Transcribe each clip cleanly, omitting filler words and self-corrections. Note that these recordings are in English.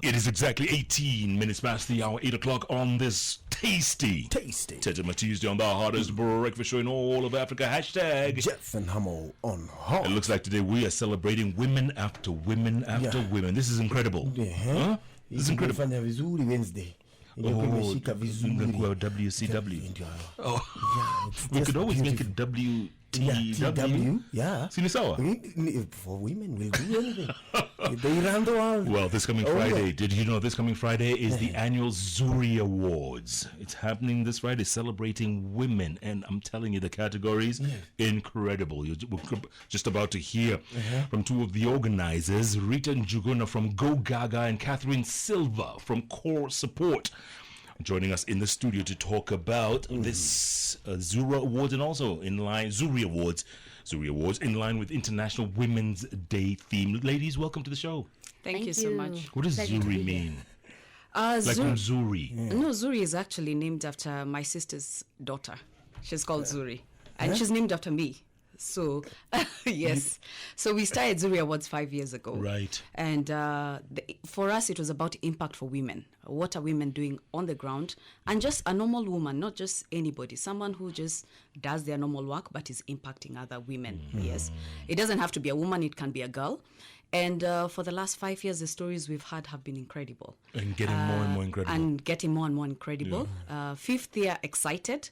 It is exactly 18 minutes past the hour, 8 o'clock on this tasty Tetema Tuesday on the hottest breakfast show in all of Africa. Hashtag Jeff and Hummel on hot. It looks like today we are celebrating women after women after women. This is incredible. Huh? This is incredible. Vizuri Wednesday. WCW. Oh, we could always make it WTW. Yeah. For women, we'll do anything. They run the world. Well, this coming Friday, did you know this coming Friday is the annual Zuri Awards? It's happening this Friday, celebrating women. And I'm telling you, the categories, incredible. We're just about to hear from two of the organizers, Rita Gitobu from Go Gaga and KATHERINE Silva from Core Support, joining us in the studio to talk about this Zuri Awards and also in line Zuri Awards in line with International Women's Day theme. Ladies, welcome to the show. Thank you so much. What does Zuri mean? From Zuri? No, Zuri is actually named after my sister's daughter. She's called Zuri. And she's named after me. So, yes. So we started Zuri Awards 5 years ago. Right. And for us, it was about impact for women. What are women doing on the ground? And just a normal woman, not just anybody. Someone who just does their normal work, but is impacting other women. Yes. It doesn't have to be a woman. It can be a girl. And for the last 5 years, the stories we've had have been incredible. And getting more and more incredible. Fifth year, excited.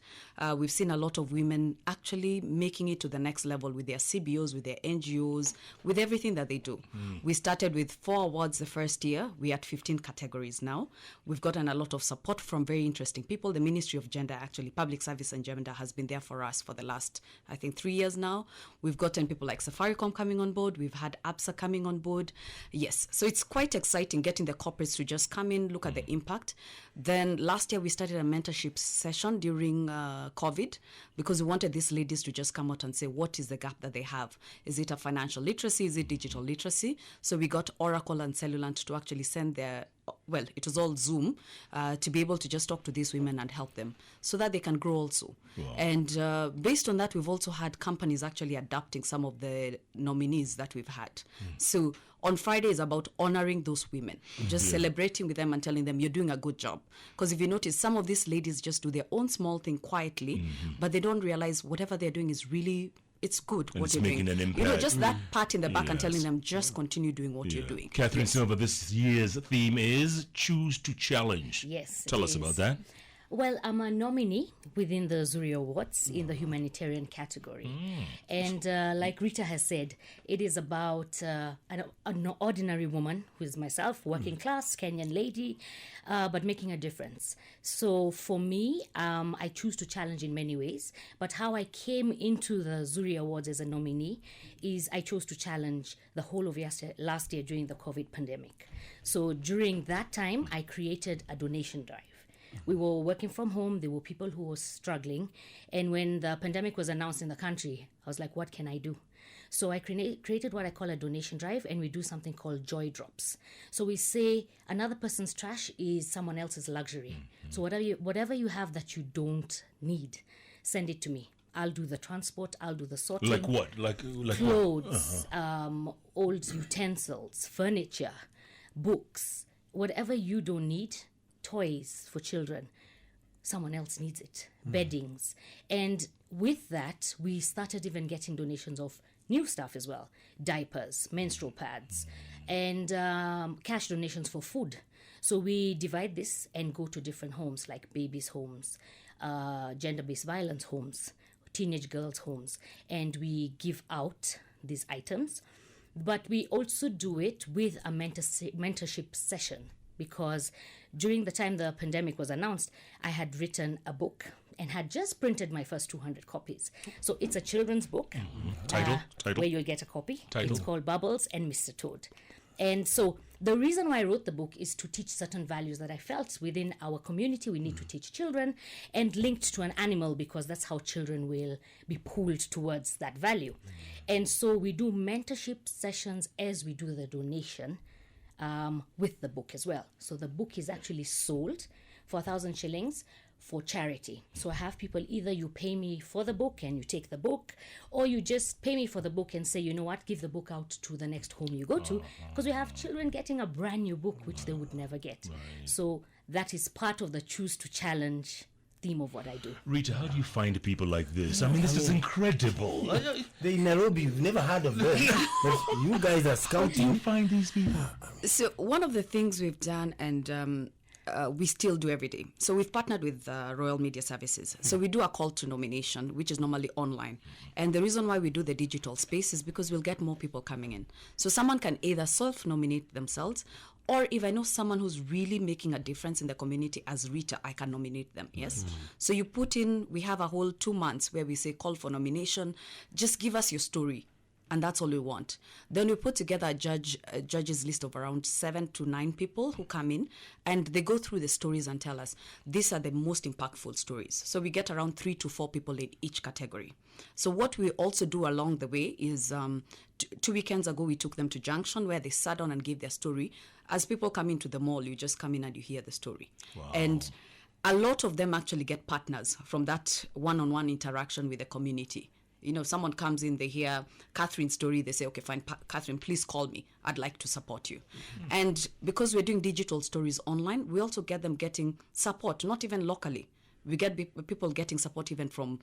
We've seen a lot of women actually making it to the next level with their CBOs, with their NGOs, with everything that they do. We started with 4 awards the first year. We're at 15 categories now. We've gotten a lot of support from very interesting people. The Ministry of Gender, actually, Public Service and Gender has been there for us for the last, I think, 3 years now. We've gotten people like Safaricom coming on board. We've had ABSA coming on board. Yes, so it's quite exciting getting the corporates to just come in, look at the impact. Then last year we started a mentorship session during COVID because we wanted these ladies to just come out and say what is the gap that they have. Is it a financial literacy? Is it digital literacy? So we got Oracle and Cellulant to actually send their, well, it was all Zoom, to be able to just talk to these women and help them so that they can grow also. Wow. And based on that, we've also had companies actually adapting some of the nominees that we've had. So on Friday is about honoring those women, just celebrating with them and telling them you're doing a good job. Because if you notice, some of these ladies just do their own small thing quietly, but they don't realize whatever they're doing is really, it's good and what it's you're making doing. An impact. You know, just that pat in the back and telling them just continue doing what you're doing. KATHERINE Silva, this year's theme is Choose to Challenge. Yes. Tell us about that. Well, I'm a nominee within the Zuri Awards in the humanitarian category. And like Rita has said, it is about an ordinary woman, who is myself, working class, Kenyan lady, but making a difference. So for me, I choose to challenge in many ways. But how I came into the Zuri Awards as a nominee is I chose to challenge the whole of last year during the COVID pandemic. So during that time, I created a donation drive. We were working from home. There were people who were struggling. And when the pandemic was announced in the country, I was like, what can I do? So I created what I call a donation drive, and we do something called joy drops. So we say another person's trash is someone else's luxury. So whatever you have that you don't need, send it to me. I'll do the transport. I'll do the sorting. Like what? Like clothes, old utensils, furniture, books, whatever you don't need. Toys for children, someone else needs it, beddings. And with that, we started even getting donations of new stuff as well, diapers, menstrual pads, and cash donations for food. So we divide this and go to different homes like babies' homes, gender-based violence homes, teenage girls' homes, and we give out these items. But we also do it with a mentorship session. Because during the time the pandemic was announced, I had written a book and had just printed my first 200 copies. So it's a children's book. Title? Where you'll get a copy. Title. It's called Bubbles and Mr. Toad. And so the reason why I wrote the book is to teach certain values that I felt within our community we need to teach children, and linked to an animal because that's how children will be pulled towards that value. And so we do mentorship sessions as we do the donation with the book as well. So the book is actually sold for 1,000 shillings for charity. So I have people, either you pay me for the book and you take the book, or you just pay me for the book and say, you know what, give the book out to the next home you go to, because we have children getting a brand new book which they would never get. So that is part of the choose to challenge theme of what I do. Rita, how do you find people like this? I mean, this is incredible. They in Nairobi, you've never heard of them. But you guys are How do you scouting. find these people? So one of the things we've done, and we still do every day. So we've partnered with Royal Media Services. So we do a call to nomination, which is normally online. And the reason why we do the digital space is because we'll get more people coming in. So someone can either self-nominate themselves, or if I know someone who's really making a difference in the community as Rita, I can nominate them, yes? So you put in, we have a whole 2 months where we say call for nomination, just give us your story. And that's all we want. Then we put together a judges list of around 7 to 9 people who come in, and they go through the stories and tell us these are the most impactful stories. So we get around 3 to 4 people in each category. So what we also do along the way is 2 weekends ago, we took them to Junction where they sat down and gave their story. As people come into the mall, you just come in and you hear the story. Wow. And a lot of them actually get partners from that one-on-one interaction with the community. You know, someone comes in, they hear Katherine's story, they say, okay, fine, Katherine, please call me. I'd like to support you. And because we're doing digital stories online, we also get them getting support, not even locally. We get people getting support even from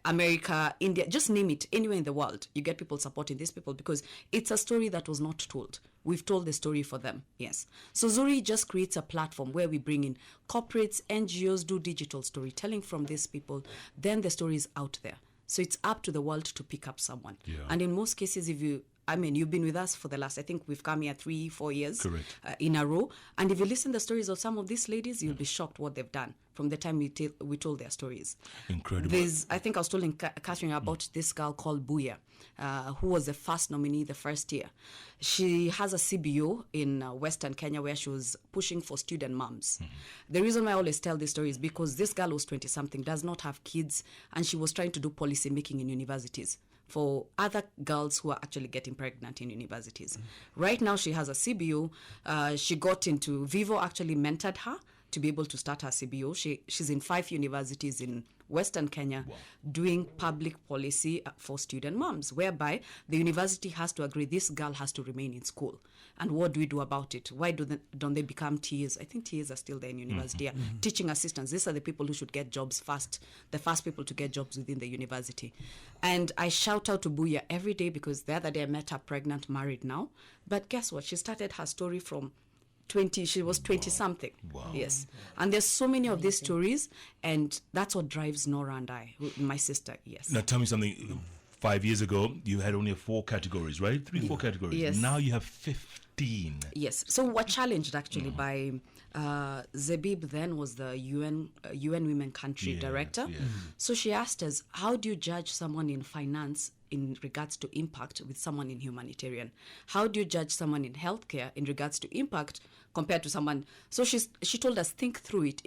America, India, just name it, anywhere in the world. You get people supporting these people because it's a story that was not told. We've told the story for them, yes. So Zuri just creates a platform where we bring in corporates, NGOs, do digital storytelling from these people. Then the story is out there. So it's up to the world to pick up someone. Yeah. And in most cases, you've been with us for the last, I think we've come here 3-4 years. Correct. In a row. And if you listen to the stories of some of these ladies, you'll be shocked what they've done from the time we told their stories. Incredible. I think I was telling Katherine about this girl called Buya, who was the first nominee the first year. She has a CBO in Western Kenya where she was pushing for student moms. The reason why I always tell this story is because this girl was 20-something, does not have kids, and she was trying to do policy making in universities for other girls who are actually getting pregnant in universities. Right now, she has a CBO. She got into Vivo, actually mentored her to be able to start her CBO. She's in 5 universities in Western Kenya doing public policy for student moms, whereby the university has to agree this girl has to remain in school. And what do we do about it? Why don't they become TAs? I think TAs are still there in university. Teaching assistants. These are the people who should get jobs first, the first people to get jobs within the university. And I shout out to Buya every day because the other day I met her pregnant, married now. But guess what? She started her story from 20, she was 20-something. Wow. Yes. And there's so many of these stories, and that's what drives Nora and I, my sister, yes. Now tell me something. 5 years ago, you had only 4 categories, right? 4 categories. Yes. Now you have 15. Yes. So we're challenged actually by Zebib then was the UN Women Country Director. Yeah. So she asked us, how do you judge someone in finance in regards to impact with someone in humanitarian? How do you judge someone in healthcare in regards to impact compared to someone? So she told us, think through it.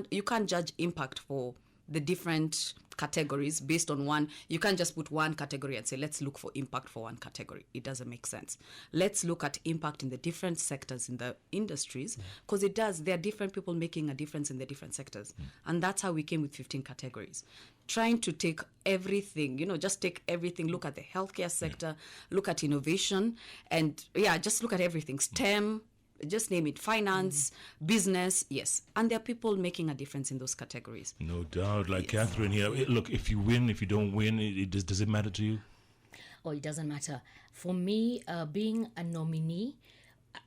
You can't judge impact for the different categories based on one. You can't just put one category and say, let's look for impact for one category. It doesn't make sense. Let's look at impact in the different sectors in the industries, because it does. There are different people making a difference in the different sectors. And that's how we came with 15 categories. Trying to take everything, just take everything, look at the healthcare sector, look at innovation, and just look at everything. STEM, just name it, finance, business, yes. And there are people making a difference in those categories. No doubt. Like Katherine here, look, if you win, if you don't win, does it matter to you? Oh, it doesn't matter. For me, being a nominee,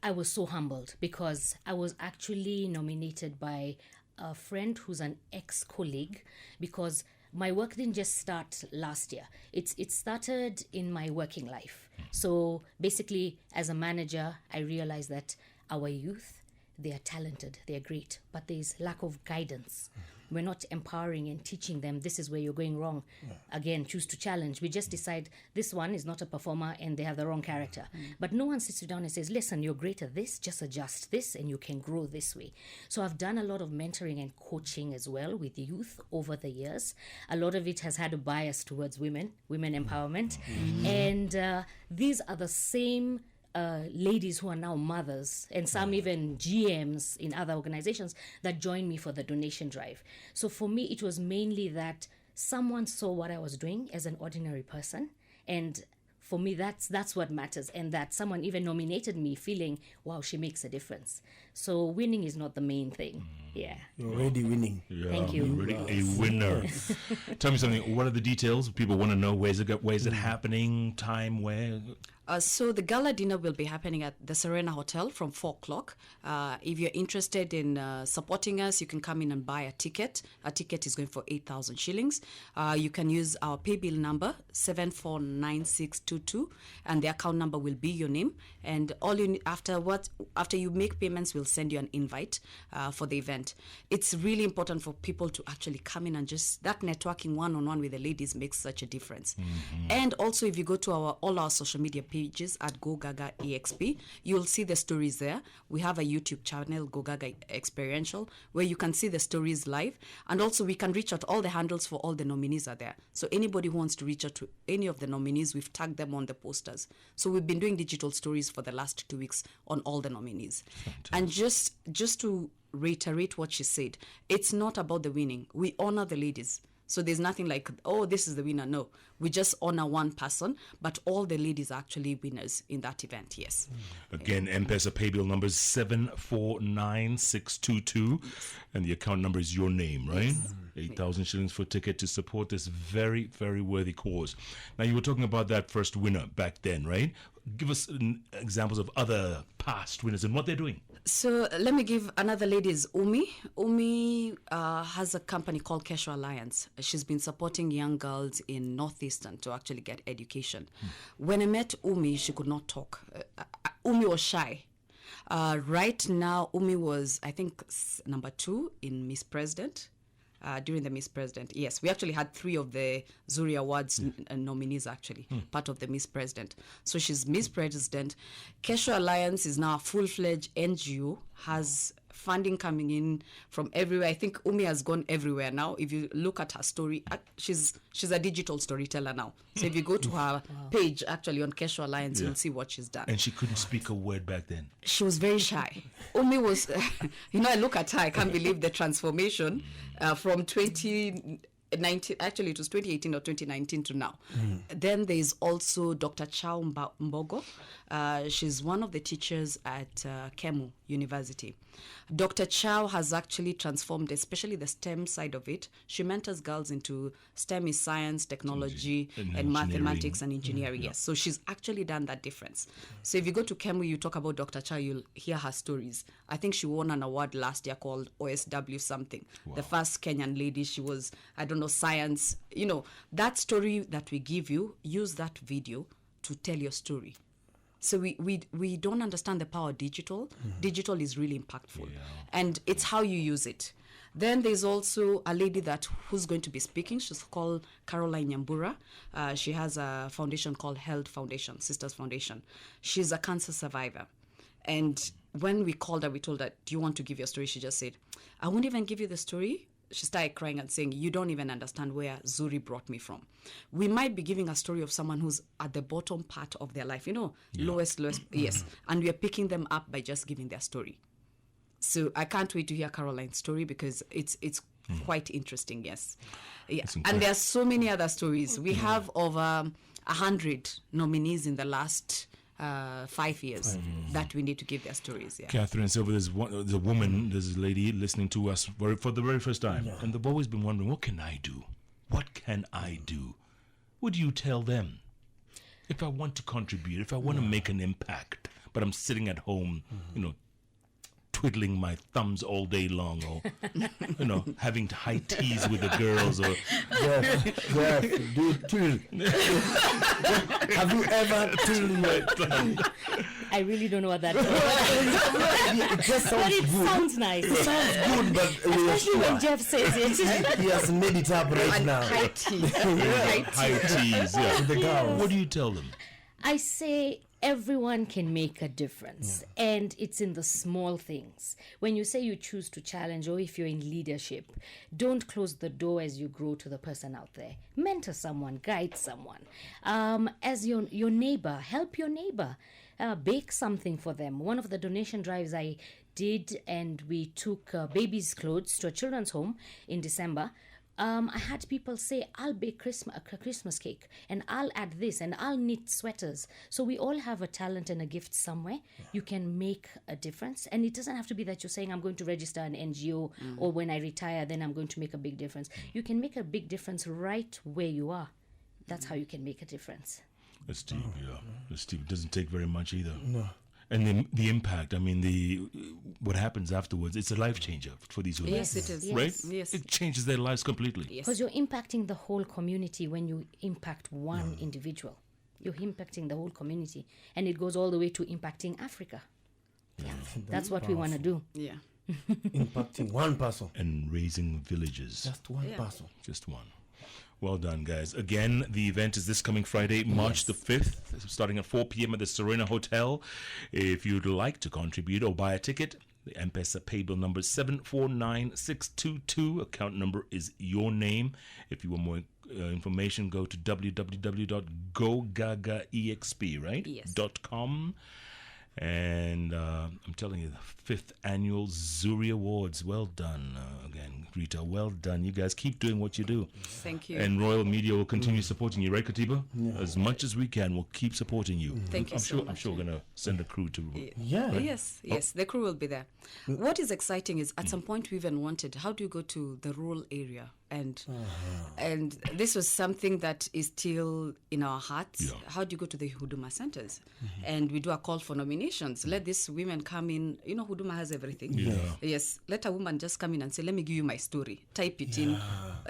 I was so humbled because I was actually nominated by a friend who's an ex-colleague, because my work didn't just start last year. It started in my working life. So basically, as a manager, I realized that our youth, they are talented, they are great, but there's lack of guidance. We're not empowering and teaching them, this is where you're going wrong. Again, choose to challenge. We just decide this one is not a performer and they have the wrong character. But no one sits you down and says, listen, you're great at this, just adjust this and you can grow this way. So I've done a lot of mentoring and coaching as well with youth over the years. A lot of it has had a bias towards women empowerment. And these are the same ladies who are now mothers and some even GMs in other organizations that joined me for the donation drive. So for me, it was mainly that someone saw what I was doing as an ordinary person, and for me, that's what matters, and that someone even nominated me feeling, wow, she makes a difference. So winning is not the main thing. Yeah. You're already winning. Yeah, Thank you. you're already a winner. Tell me something. What are the details? People want to know where is it happening, time, where? So the gala dinner will be happening at the Serena Hotel from 4 o'clock. If you're interested in supporting us, you can come in and buy a ticket. A ticket is going for 8,000 shillings. You can use our pay bill number, 749622, and the account number will be your name. And all you need, after you make payments, we'll send you an invite for the event. It's really important for people to actually come in and just, that networking one-on-one with the ladies makes such a difference. And also, if you go to all our social media pages at Go Gaga EXP, you'll see the stories there. We have a YouTube channel, Go Gaga Experiential, where you can see the stories live. And also we can reach out, all the handles for all the nominees are there. So anybody who wants to reach out to any of the nominees, we've tagged them on the posters. So we've been doing digital stories for the last 2 weeks on all the nominees. Fantastic. And just to reiterate what she said, it's not about the winning. We honor the ladies. So there's nothing like, oh, this is the winner. No, we just honor one person, but all the ladies are actually winners in that event, yes. Again, M-Pesa pay bill number is 749622, and the account number is your name, right? Yes. 8,000 shillings for a ticket to support this very, very worthy cause. Now, you were talking about that first winner back then, right? Give us examples of other past winners and what they're doing. So let me give another lady is Umi. Umi has a company called Kesho Alliance. She's been supporting young girls in Northeastern to actually get education. When I met Umi, she could not talk. Umi was shy. Right now, Umi was, I think, number 2 in Miss President. During the Miss President. Yes, we actually had 3 of the Zuri Awards nominees, actually, part of the Miss President. So she's Miss President. Kesho Alliance is now a full-fledged NGO, has funding coming in from everywhere. I think Umi has gone everywhere now. If you look at her story, she's a digital storyteller now. So if you go to her page, actually, on Kesho Alliance, you'll see what she's done. And she couldn't speak a word back then. She was very shy. Umi was, I look at her, I can't believe the transformation from 2019, actually it was 2018 or 2019 to now. Then there's also Dr. Chao Mbogo. She's one of the teachers at Kemu University. Dr. Chao has actually transformed, especially the STEM side of it. She mentors girls into STEM is science, technology, and mathematics and engineering. Yes, so she's actually done that difference. So if you go to Kemu, you talk about Dr. Chao, you'll hear her stories. I think she won an award last year called OSW something. Wow. The first Kenyan lady. She was, I don't know, science. That story that we give you, use that video to tell your story. So we don't understand the power of digital. Digital is really impactful. And it's how you use it. Then there's also a lady who's going to be speaking. She's called Caroline Nyambura. She has a foundation called Held Foundation, Sisters Foundation. She's a cancer survivor. And when we called her, we told her, do you want to give your story? She just said, I won't even give you the story. She started crying and saying, you don't even understand where Zuri brought me from. We might be giving a story of someone who's at the bottom part of their life, lowest, yes. And we are picking them up by just giving their story. So I can't wait to hear Caroline's story because it's quite interesting, yes. Yeah. And there are so many other stories. We have over 100 nominees in the last 5 years that we need to give their stories. Yeah. Katherine Silva, there's a woman, there's a lady listening to us for the very first time, and they've always been wondering, what can I do? What can I do? What do you tell them? If I want to contribute, if I want to make an impact, but I'm sitting at home, twiddling my thumbs all day long, or having high teas with the girls, or have you ever twiddled? I really don't know what that is. It just sounds but it good. Sounds nice. It sounds good, but especially when Jeff says it. He has made it up right now. High teas. High teas, yeah. The girls. What do you tell them? I say everyone can make a difference, and it's in the small things. When you say you choose to challenge, or if you're in leadership, don't close the door as you grow to the person out there. Mentor someone, guide someone. As your neighbor, help your neighbor. bake something for them. One of the donation drives I did, and we took babies' clothes to a children's home in December. I had people say, I'll bake a Christmas cake, and I'll add this, and I'll knit sweaters. So we all have a talent and a gift somewhere. You can make a difference. And it doesn't have to be that you're saying, I'm going to register an NGO, or when I retire, then I'm going to make a big difference. You can make a big difference right where you are. That's how you can make a difference. That's deep, yeah. That's deep. It doesn't take very much either. No. And the impact, I mean, what happens afterwards, it's a life changer for these women. Yes, it is. Right? Yes. It changes their lives completely. Yes. Because you're impacting the whole community when you impact one individual. You're impacting the whole community. And it goes all the way to impacting Africa. Yeah. That's what we want to do. Yeah. Impacting one person. And raising villages. Just one person. Just one. Well done, guys. Again, the event is this coming Friday, March the 5th, starting at 4 p.m. at the Serena Hotel. If you'd like to contribute or buy a ticket, the M-Pesa paybill number is 749622. Account number is your name. If you want more information, go to www.gogagaexp, right? Yes. .com. And I'm telling you, the 5th annual Zuri Awards. Well done. Again, Rita, well done. You guys keep doing what you do. Thank you. And Royal Media will continue supporting you, right, Katiba? As much as we can, we'll keep supporting you. Thank you so much. I'm sure we're going to send a crew to... Yeah. Yes, the crew will be there. What is exciting is at some point we even wanted, how do you go to the rural area? And this was something that is still in our hearts. Yeah. How do you go to the Huduma centers? And we do a call for nominations. Let these women come in. You know, Huduma has everything. Yeah. Yes. Let a woman just come in and say, let me give you my story. Type it in.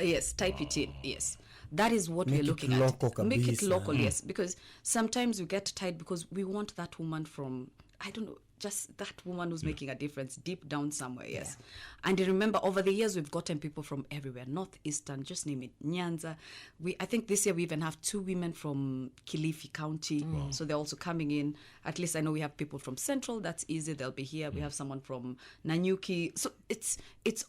Yes, type it in. Yes. That is what Make we're it looking local, at. Make it kabisa. local, yes. Because sometimes we get tired because we want that woman from, I don't know, just that woman who's making a difference deep down somewhere, yes. And you remember, over the years, we've gotten people from everywhere, northeastern, just name it, Nyanza. I think this year we even have 2 women from Kilifi County, so they're also coming in. At least I know we have people from Central, that's easy, they'll be here. We have someone from Nanyuki. So it's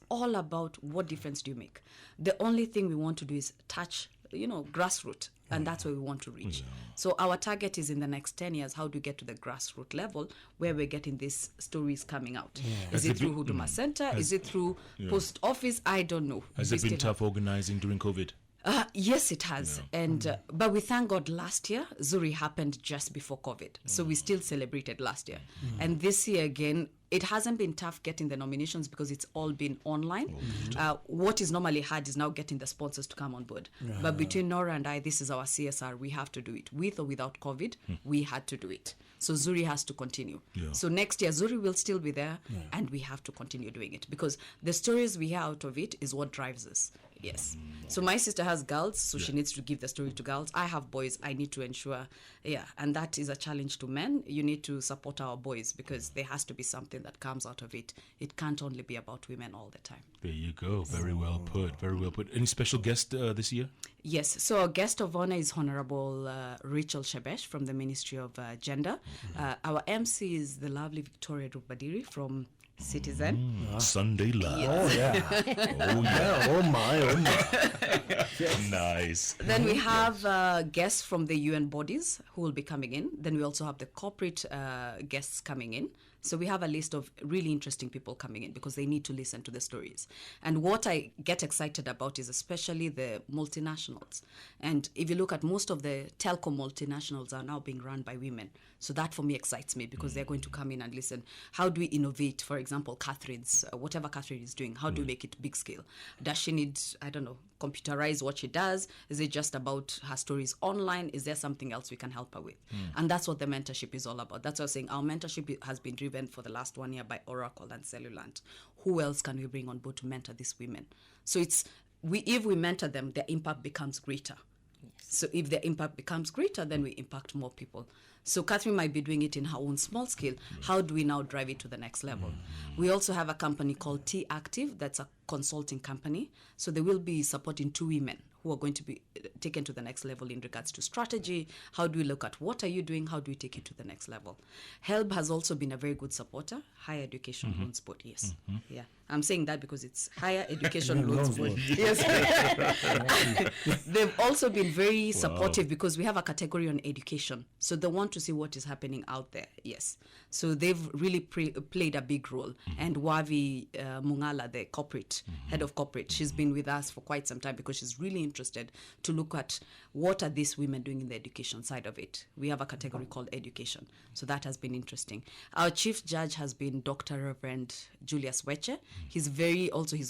all about what difference do you make. The only thing we want to do is touch, grassroots. And that's where we want to reach. So our target is in the next 10 years, how do we get to the grassroots level where we're getting these stories coming out? Is it through Huduma Center? Is it through post office? I don't know. Has it been tough organizing during COVID? Yes, it has. And but we thank God last year, Zuri happened just before COVID. So we still celebrated last year. And this year again, it hasn't been tough getting the nominations because it's all been online. What is normally hard is now getting the sponsors to come on board. But between Nora and I, this is our CSR. We have to do it. With or without COVID, we had to do it. So Zuri has to continue. So next year, Zuri will still be there, and we have to continue doing it because the stories we hear out of it is what drives us. Yes. So my sister has girls, so she needs to give the story to girls. I have boys. I need to ensure, and that is a challenge to men. You need to support our boys because there has to be something that comes out of it. It can't only be about women all the time. There you go. Very well put. Very well put. Any special guest this year? Yes. So our guest of honor is Honorable Rachel Shebesh from the Ministry of Gender. Our MC is the lovely Victoria Rubadiri from Citizen. Sunday Live. Oh, yeah. Oh, yeah. Oh, my. Nice. Then we have guests from the UN bodies who will be coming in. Then we also have the corporate guests coming in. So we have a list of really interesting people coming in because they need to listen to the stories. And what I get excited about is especially the multinationals. And if you look at most of the telco multinationals are now being run by women. So that for me excites me because they're going to come in and listen. How do we innovate? For example, Katherine's, whatever Katherine is doing, how do we make it big scale? Does she need, I don't know, computerize what she does? Is it just about her stories online? Is there something else we can help her with? And that's what the mentorship is all about. That's what I was saying. Our mentorship has been driven for the last 1 year by Oracle and Cellulant. Who else can we bring on board to mentor these women? So if we mentor them, their impact becomes greater. So if their impact becomes greater, then we impact more people. So Katherine might be doing it in her own small scale. How do we now drive it to the next level? We also have a company called T Active. That's a consulting company. So they will be supporting 2 women who are going to be taken to the next level in regards to strategy. How do we look at what are you doing? How do we take it to the next level? HELB has also been a very good supporter. Higher Education Loans Board, yes. Yeah, I'm saying that because it's Higher Education Loans Board. Yes. They've also been very supportive because we have a category on education. So they want to see what is happening out there, yes. So they've really played a big role. And Wavi Mungala, the head of corporate, she's been with us for quite some time because she's really interested to look at what are these women doing in the education side of it. We have a category called education. So that has been interesting. Our chief judge has been Dr. Reverend Julius Weche. He's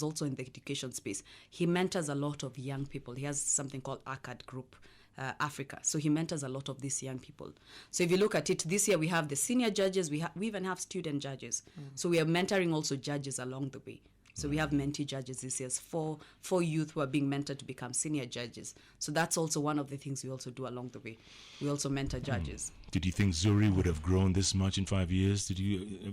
also in the education space. He mentors a lot of young people. He has something called ACAD Group. Africa. So he mentors a lot of these young people. So if you look at it, this year we have the senior judges, we even have student judges. So we are mentoring also judges along the way. So we have mentee judges this year, four youth who are being mentored to become senior judges. So that's also one of the things we also do along the way. We also mentor judges. Did you think Zuri would have grown this much in 5 years? Did you...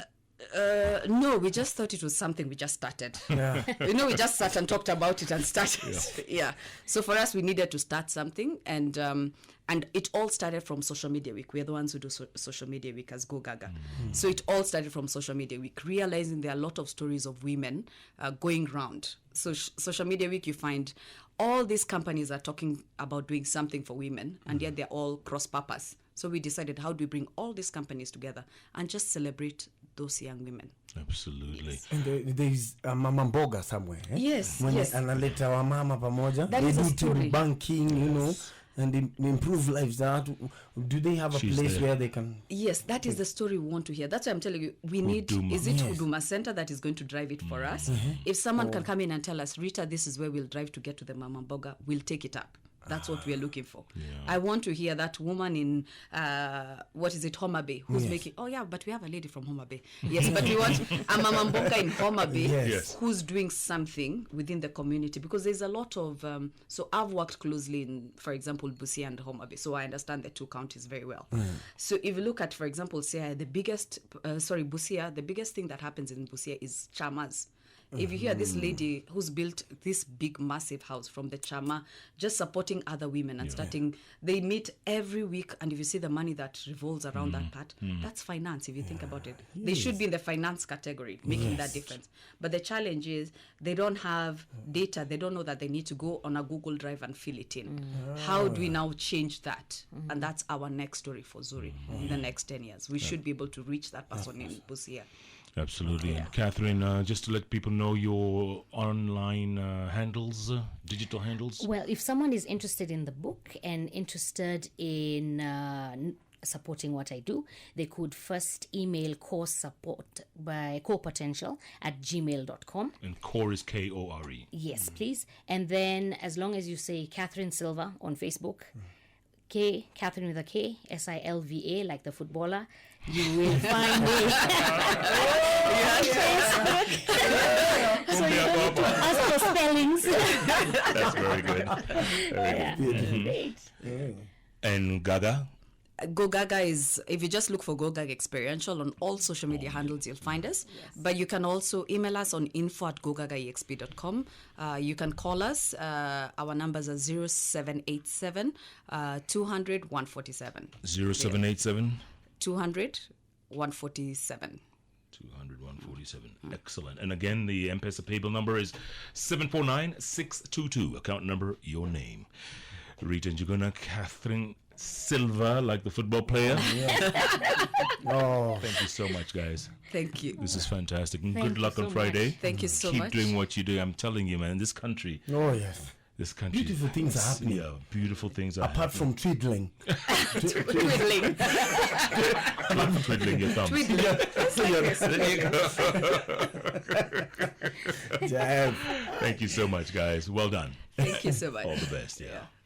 No, we just thought it was something we just started. Yeah. We just sat and talked about it and started. Yeah. So for us, we needed to start something, and it all started from Social Media Week. We're the ones who do Social Media Week as Go Gaga. So it all started from Social Media Week, realizing there are a lot of stories of women going round. So Social Media Week, you find all these companies are talking about doing something for women, and yet they're all cross-purpose. So we decided, how do we bring all these companies together and just celebrate those young women? Absolutely. Yes. And there's a mama mboga somewhere. Eh? Yes, When yes. analeta wa mama pamoja. That they is a do story. banking, and they improve lives. Do they have a She's place there. where they can? Yes, that is the story we want to hear. That's why I'm telling you, we need, Huduma. is it Yes. Huduma Center that is going to drive it for us? If someone can come in and tell us, Rita, this is where we'll drive to get to the Mama Mboga, we'll take it up. That's what we're looking for. I want to hear that woman in, Homa Bay, who's making, but we have a lady from Homa Bay. Yes, but we want a Mama Mboga in Homa Bay Yes. who's doing something within the community, because there's a lot of, so I've worked closely in, for example, Busia and Homa Bay, so I understand the two counties very well. So if you look at, for example, Busia, the biggest thing that happens in Busia is chamas. If you hear this lady who's built this big, massive house from the chama, just supporting other women and starting, they meet every week. And if you see the money that revolves around that part, that's finance, if you think about it. They should be in the finance category, making that difference. But the challenge is they don't have data. They don't know that they need to go on a Google Drive and fill it in. How do we now change that? And that's our next story for Zuri in the next 10 years. We should be able to reach that person in Busia. Absolutely. And Catherine, just to let people know your online handles, digital handles. Well, if someone is interested in the book and interested in supporting what I do, they could first email core support by corepotential@gmail.com. And core is Kore. Yes, please. And then as long as you say Katherine Silva on Facebook, Catherine with a K, Silva, like the footballer, you will find me on Facebook. So you don't need to ask for spellings. That's very good. Great. And Gaga? Go Gaga is, if you just look for Go Gaga Experiential on all social media handles, you'll find us. But you can also email us on info@gogagaexp.com. You can call us. Our numbers are 0787 200 147. 0787 200 147. 200 147. Excellent. And again, the M-Pesa payable number is 749622. Account number, your name. Rita Njuguna, Catherine Silva, like the football player. Thank you so much, guys. Thank you. This is fantastic. And Thank good you luck so on Friday. much. Thank you so Keep much. doing what you do. I'm telling you, man, this country. Oh, yes. This country. Beautiful things are happening. Yeah, beautiful things are Apart from twiddling. Twiddling. happening. Twiddling your thumbs. Twiddling. Jab. Thank you so much, guys. Well done. Thank you so much. All the best. Yeah.